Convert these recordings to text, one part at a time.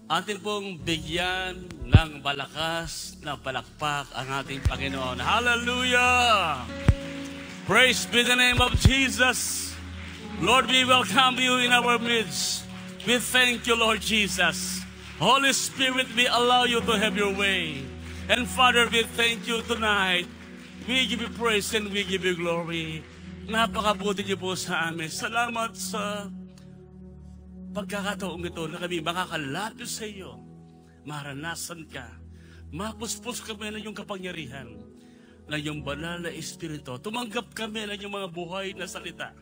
Atin pong bigyan ng malakas na palakpak ang ating Panginoon. Hallelujah! Praise be the name of Jesus. Lord, we welcome you in our midst. We thank you, Lord Jesus. Holy Spirit, we allow you to have your way. And Father, we thank you tonight. We give you praise and we give you glory. Napakabuti niyo po sa amin. Salamat sa pagkakataong ito na kami makakalapit sa iyo, maranasan ka, mapuspos kami ng iyong kapangyarihan, ng iyong banal na Espiritu, tumanggap kami ng iyong mga buhay na salita,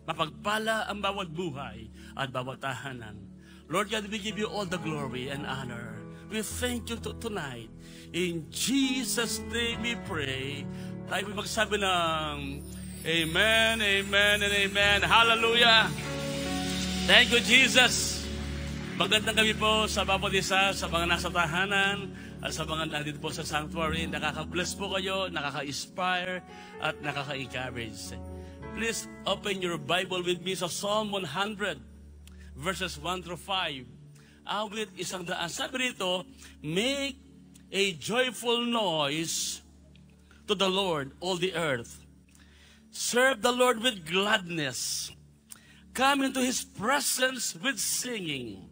mapagpala ang bawat buhay at bawat tahanan. Lord God, we give you all the glory and honor. We thank you tonight. In Jesus' name we pray. Tayo magsabi ng Amen, Amen, and Amen. Hallelujah! Thank you, Jesus. Magandang gabi po sa bawat isa, sa mga nasa tahanan, at sa mga nandito po sa sanctuary. Nakaka-bless po kayo, nakaka-inspire, at nakaka-encourage. Please open your Bible with me sa Psalm 100, verses 1 through 5. Awit 100. Sabi rito, make a joyful noise to the Lord, all the earth. Serve the Lord with gladness. Come into His presence with singing.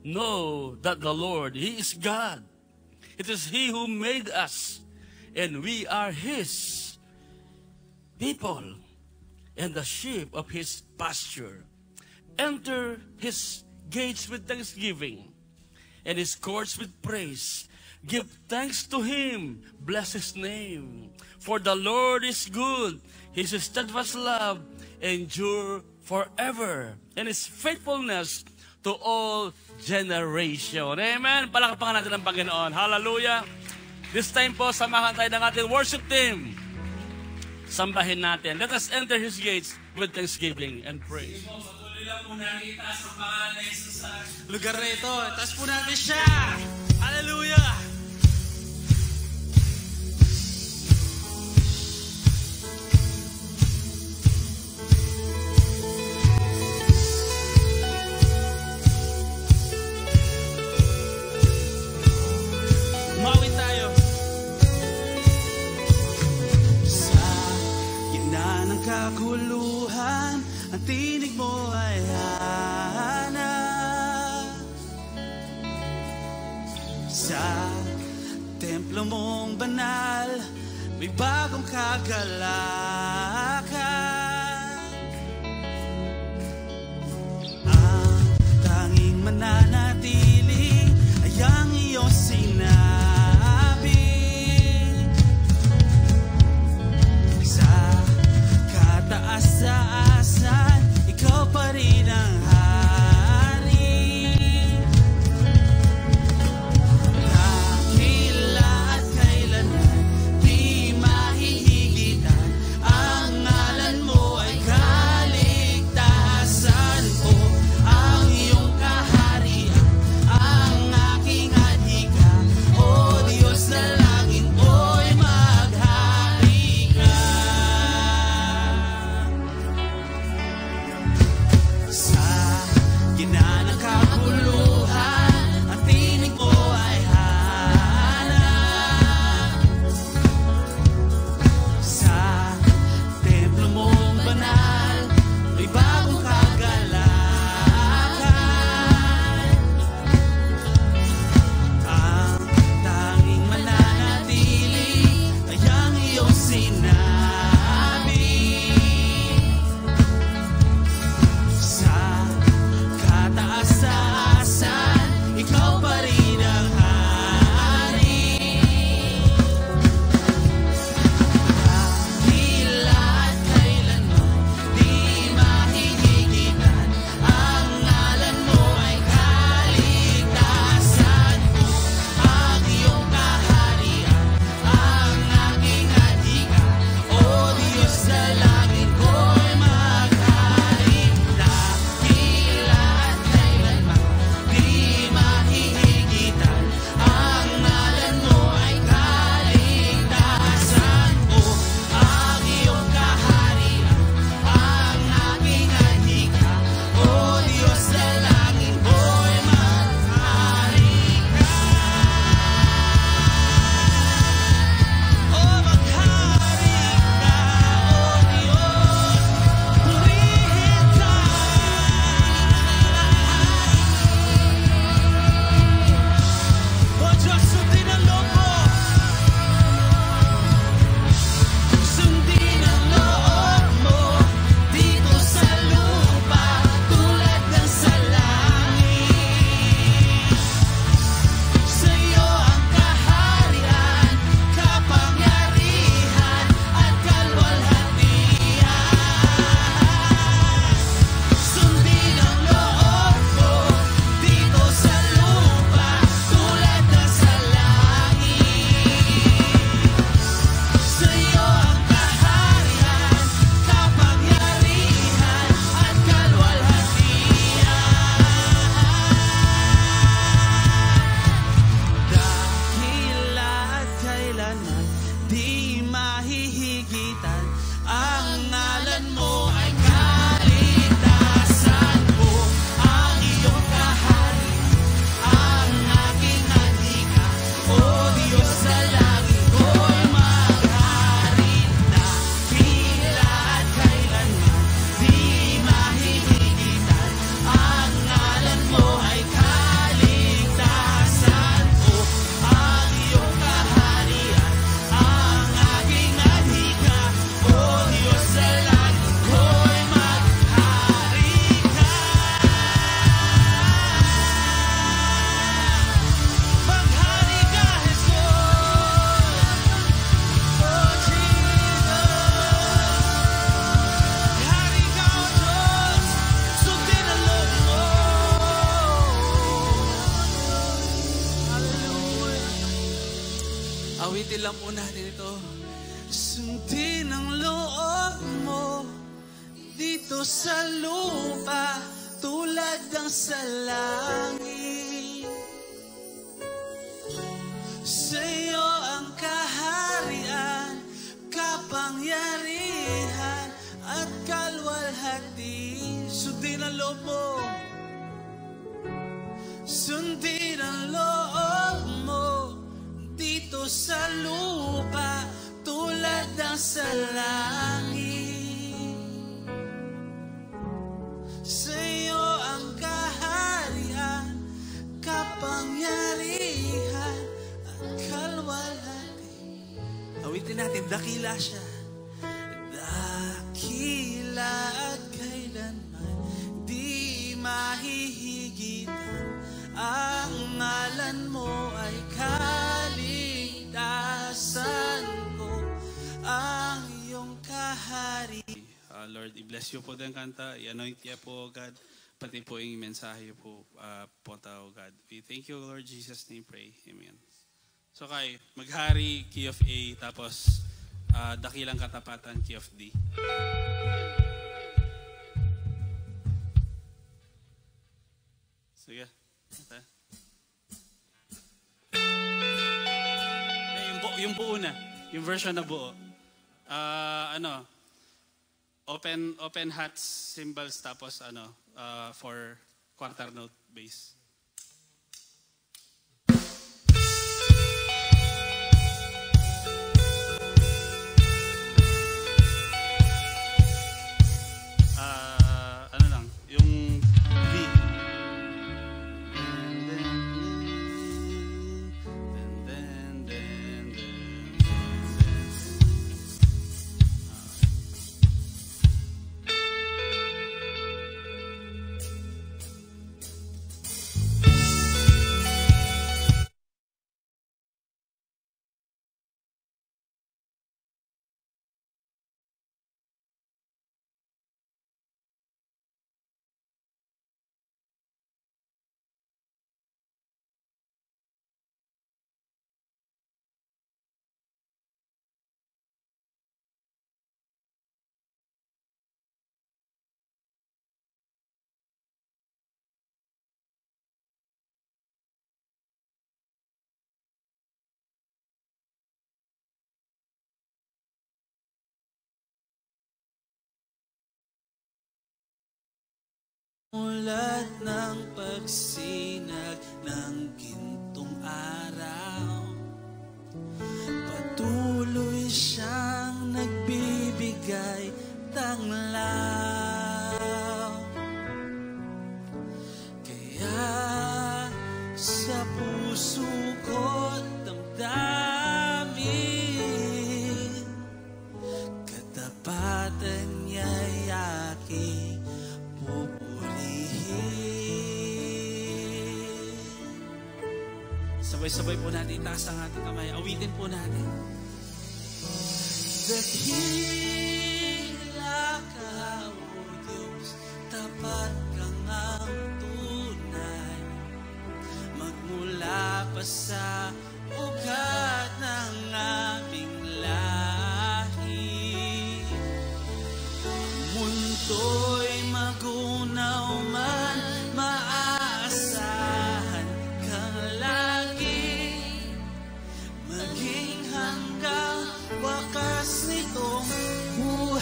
Know that the Lord, He is God. It is He who made us, and we are His people, and the sheep of His pasture. Enter His gates with thanksgiving, and His courts with praise. Give thanks to Him, bless His name. For the Lord is good, His steadfast love endure forever, and His faithfulness to all generation. Amen. Palakpakan natin ang Panginoon. Hallelujah. This time po, samahan tayo ng ating worship team. Sambahin natin. Let us enter His gates with thanksgiving and praise. Patuloy lang po natin itaas ang pangalan na Jesus sa lugar na ito. Itaas po natin siya. Hallelujah. Mawin tayo. Sa gitna ng kaguluhan, ang tinig mo ay hanap. Sa templo mong banal, may bagong kagalakan. Ang tanging mananatili ay ang iyong sinabi. Taas-taasan, ikaw pa rin ang hari. Dakila at kailanman di mahihigitan Awitin lang po natin ito. Sundin ang loob mo dito sa lupa tulad ng sa langit. Sa'yo ang kaharian, kapangyarihan at kalwalhati. Sundin ang loob mo. Sundin ang loob mo dito sa lupa tulad ng sa langit. Sa'yo ang kaharian, kapangyarihan at kalwalhati. Awitin natin, dakila siya. Dakila at kailanman di mahihigitan. Ang ngalan mo ay kaligtasan ko, ang iyong kahari. Lord, i-bless you po din kanta. I-anoint niya po, God. Pati po yung mensahe po, po tao, God. We thank you, Lord Jesus' name, pray. Amen. So kay, maghari, key of A, tapos dakilang katapatan, key of D. Sige. Yung buo na. Yung version na buo. Open hats, cymbals, tapos for quarter note bass. Yung D. Mulat ng pagsinag ng gintong araw, patuloy siyang nagbibigay tanglaw. Kaya sa puso ko't damdamin, katapatan niya'y aking sabay-sabay po natin itaas ang ating kamay. Awitin po natin. Dakila ka, O Diyos, tapat kang ang tunay. Magmula pa sa ugat ng aming lahi. Ang mundo'y magunaw man, maaasahan kang lagi. Maging hanggang wakas nitong buhay.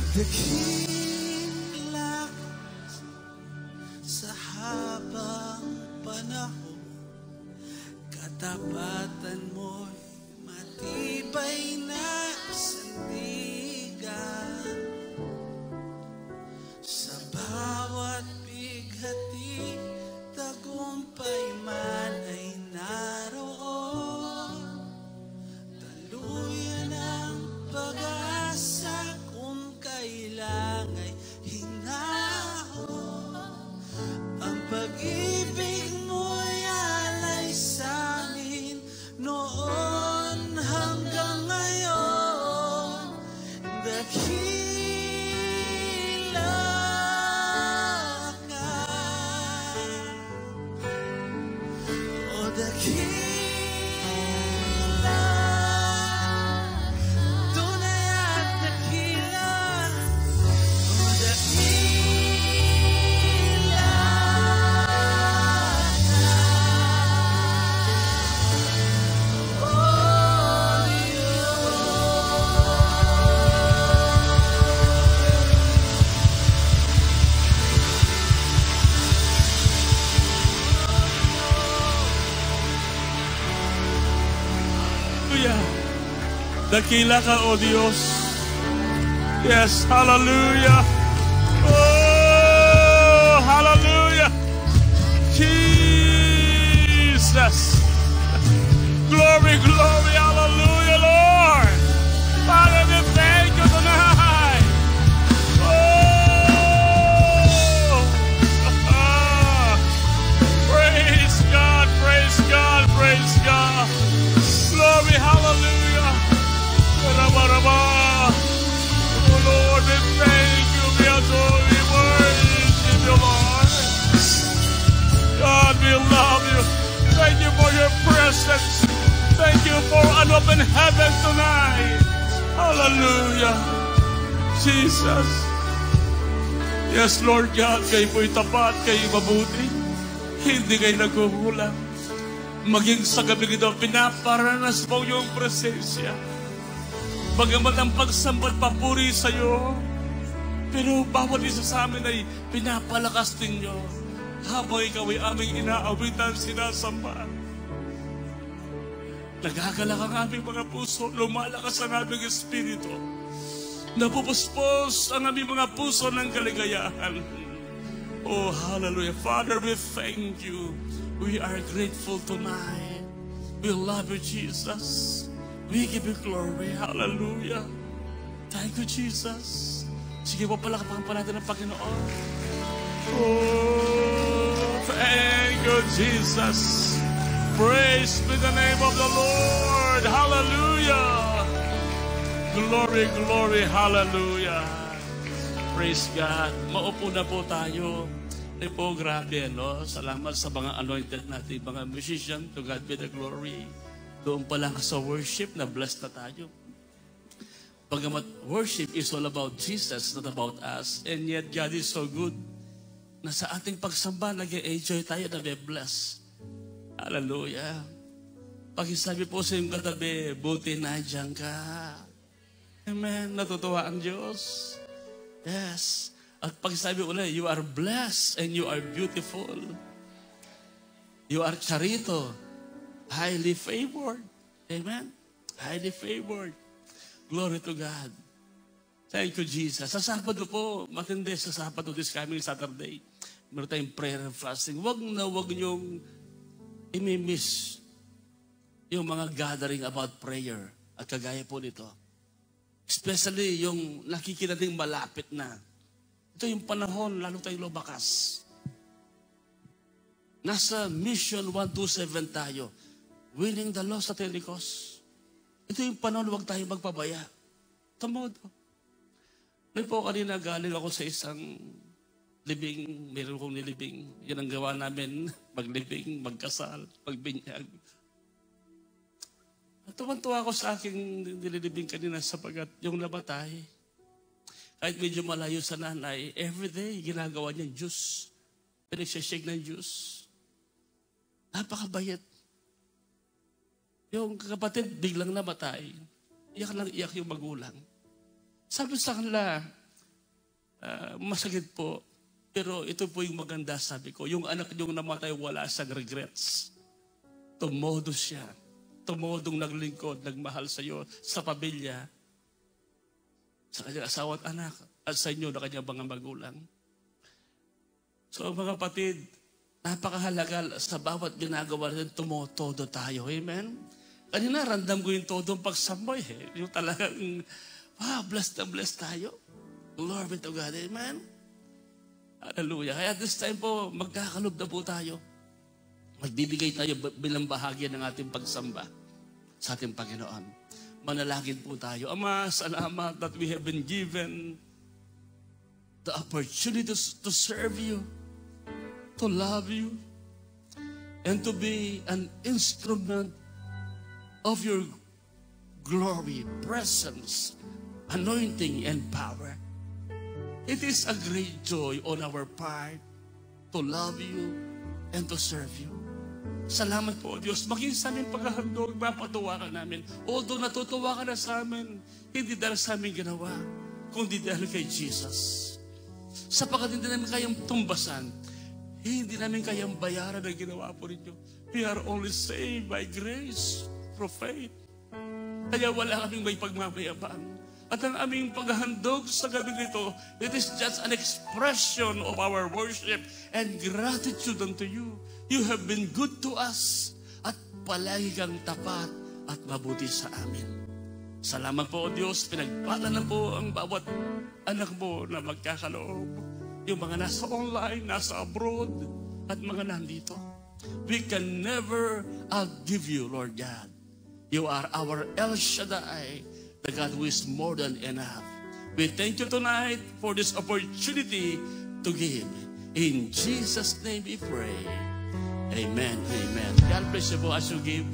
Dakila sa habang panahon, katapatan mo'y matibay na sandigan. Sa bawat bighati, tagumpay man ay naroon. Taluyan ang pag-asa kung kailang ay hinahon. Ang pag-ibig mo'y alay sa'min noon hanggang ngayon. Dakila ka, o dakila, tunay at dakila, o dakila ka, o Hallelujah. Dakila ka, O Diyos. Yes, hallelujah. Oh, hallelujah. Jesus. Glory, glory, hallelujah, Lord. Father, we thank you tonight. Oh, praise God, praise God, praise God. Glory, hallelujah. Rama. Oh Lord, we thank you, we adore you, we worship you, Lord. God, we love you. Thank you for your presence. Thank you for an open heaven tonight. Hallelujah. Jesus. Yes, Lord God, kayo po'y tapat, kayo mabuti. Hindi kayo nagkukulang. Maging sa gabi ito, pinaparanas mo yung presensya. Bagamat ang pagsambal papuri sa iyo, pero bawat isa sa amin ay pinapalakas ninyo. Habang ikaw ay aming inaawitan, sinasamba. Nagagalak ang aming mga puso, lumalakas ang aming espiritu. Napupuspos ang aming mga puso ng kaligayahan. Oh, hallelujah. Father, we thank you. We are grateful tonight. We love you, Jesus. We give you glory. Hallelujah. Thank you, Jesus. Sige po, palakpakan pa natin ang Panginoon. Oh, thank you, Jesus. Praise be the name of the Lord. Hallelujah. Glory, glory, hallelujah. Praise God. Maupo na po tayo. Po, grabe, no? Salamat sa mga anointed natin, mga musician. To God be the glory. Doon pa lang sa worship, na blessed na tayo. Bagamat worship is all about Jesus, not about us. And yet, God is so good na sa ating pagsamba, nag-enjoy tayo na may bless. Hallelujah. Pakisabi po sa iyong katabi, buti na dyan ka. Amen. Natutuwa ang Diyos. Yes. At pagsabi ulit, you are blessed and you are beautiful. You are charito, highly favored. Amen? Highly favored. Glory to God. Thank you, Jesus. Sa Sabado po, matindi sa Sabado this coming Saturday. Meron tayong prayer and fasting. Wag niyong imimiss yung mga gathering about prayer at kagaya po nito. Especially yung nakikita ding malapit na. Ito yung panahon, lalo tayong lumakas. Nasa mission 127 tayo. Winning the lost at any cost. Ito yung panahon, huwag tayo magpabaya. Tamodo. May po kanina galing ako sa isang libing, meron kong nilibing. Yan ang gawa namin, maglibing, magkasal, magbinyag. At tuwan-tuwa ako sa aking nililibing kanina sapagat yung namatay. Kahit medyo malayo sa nanay, everyday ginagawa niya juice. Pinagsashake ng juice. Napakabayat. Yung kapatid biglang namatay. Iyak lang iyak yung magulang. Sabi sa kanila, Masakit po. Pero ito po yung maganda, sabi ko. Yung anak niyong namatay, wala siyang regrets. Tumodo siya. Tumodong naglingkod, nagmahal sa iyo, sa pamilya, sa kanyang asawa at anak, at sa inyo na kanyang mga magulang. So mga kapatid, napakahalaga sa bawat ginagawa natin, tumotodo tayo. Amen? Kanina, randam ko yung todong pagsambay. Yung talagang, blessed na blessed tayo. Glory to God. Amen? Hallelujah. Kaya this time po, magkakalob na po tayo. Magbibigay tayo bilang bahagi ng ating pagsamba sa ating Panginoon. Manalangin po tayo. Ama, salamat that we have been given the opportunity to serve you, to love you, and to be an instrument of your glory, presence, anointing, and power. It is a great joy on our part to love you and to serve you. Salamat po, Diyos. Maging sa aming paghahandog, mapatuwa ka namin. Although natutuwa ka na sa amin, hindi dahil sa aming ginawa, kundi dahil kay Jesus. Sapagkat hindi namin kayang tumbasan, hindi namin kayang bayaran ang ginawa po ninyo. We are only saved by grace, through faith. Kaya wala kaming may pagmamayabang. At ang aming paghahandog sa gabi nito, it is just an expression of our worship and gratitude unto you. You have been good to us at palagi kang tapat at mabuti sa amin. Salamat po, O Diyos. Pinagpala na po ang bawat anak mo na magkakaloob. Yung mga nasa online, nasa abroad, at mga nandito. We can never outgive you, Lord God. You are our El Shaddai, the God who is more than enough. We thank you tonight for this opportunity to give. In Jesus' name we pray. Amen. Amen. God bless you po as you give.